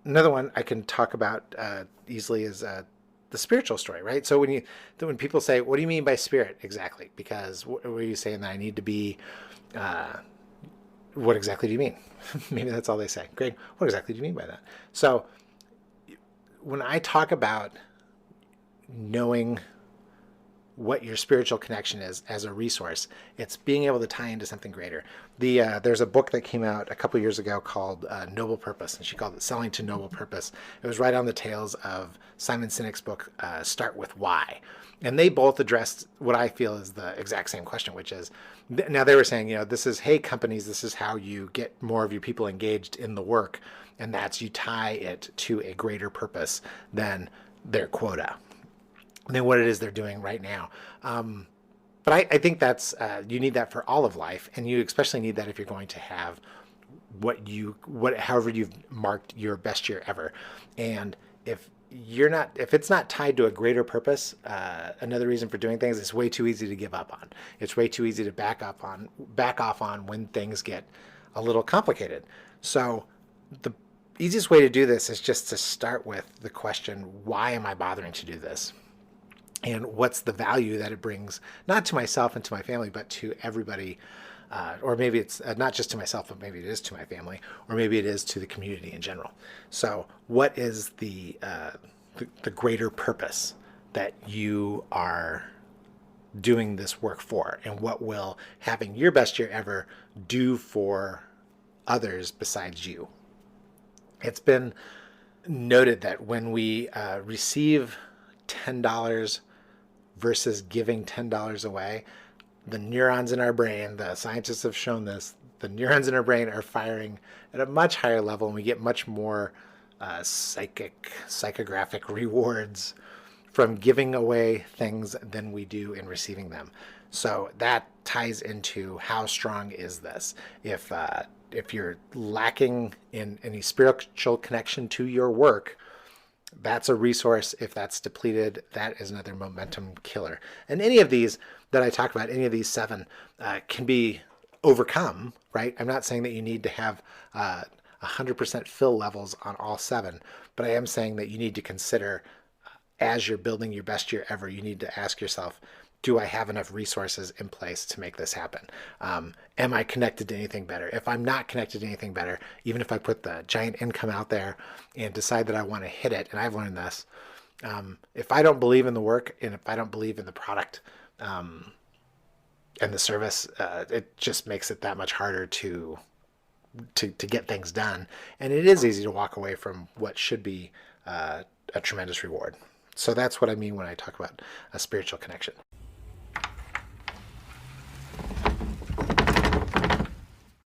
another one I can talk about easily is the spiritual story, right? So when people say, "What do you mean by spirit exactly?" Because what are you saying that I need to be? Uh, what exactly do you mean? Maybe that's all they say. Great. What exactly do you mean by that? So when I talk about knowing what your spiritual connection is as a resource, it's being able to tie into something greater. There's a book that came out a couple years ago called Noble Purpose, and she called it Selling to Noble Purpose. It was right on the tails of Simon Sinek's book, Start with Why. And they both addressed what I feel is the exact same question, which is, now they were saying, this is, hey, companies, this is how you get more of your people engaged in the work, and that's you tie it to a greater purpose than their quota, than what it is they're doing right now. But I think that's you need that for all of life, and you especially need that if you're going to have however you've marked your best year ever. And if it's not tied to a greater purpose, another reason for doing things, it's way too easy to give up on. It's way too easy to back off on when things get a little complicated. So the easiest way to do this is just to start with the question, why am I bothering to do this? And what's the value that it brings, not to myself and to my family, but to everybody, or maybe it's not just to myself, but maybe it is to my family, or maybe it is to the community in general. So what is the greater purpose that you are doing this work for, and what will having your best year ever do for others besides you? It's been noted that when we receive $10 versus giving $10 away, the neurons in our brain, the scientists have shown this, the neurons in our brain are firing at a much higher level, and we get much more psychographic rewards from giving away things than we do in receiving them. So that ties into how strong is this. If you're lacking in any spiritual connection to your work, that's a resource. If that's depleted, that is another momentum killer. And any of these that I talk about, any of these 7, can be overcome, right? I'm not saying that you need to have 100% fill levels on all 7, but I am saying that you need to consider, as you're building your best year ever, you need to ask yourself, do I have enough resources in place to make this happen? Am I connected to anything better? If I'm not connected to anything better, even if I put the giant income out there and decide that I want to hit it, and I've learned this, if I don't believe in the work, and if I don't believe in the product and the service, it just makes it that much harder to get things done. And it is easy to walk away from what should be a tremendous reward. So that's what I mean when I talk about a spiritual connection.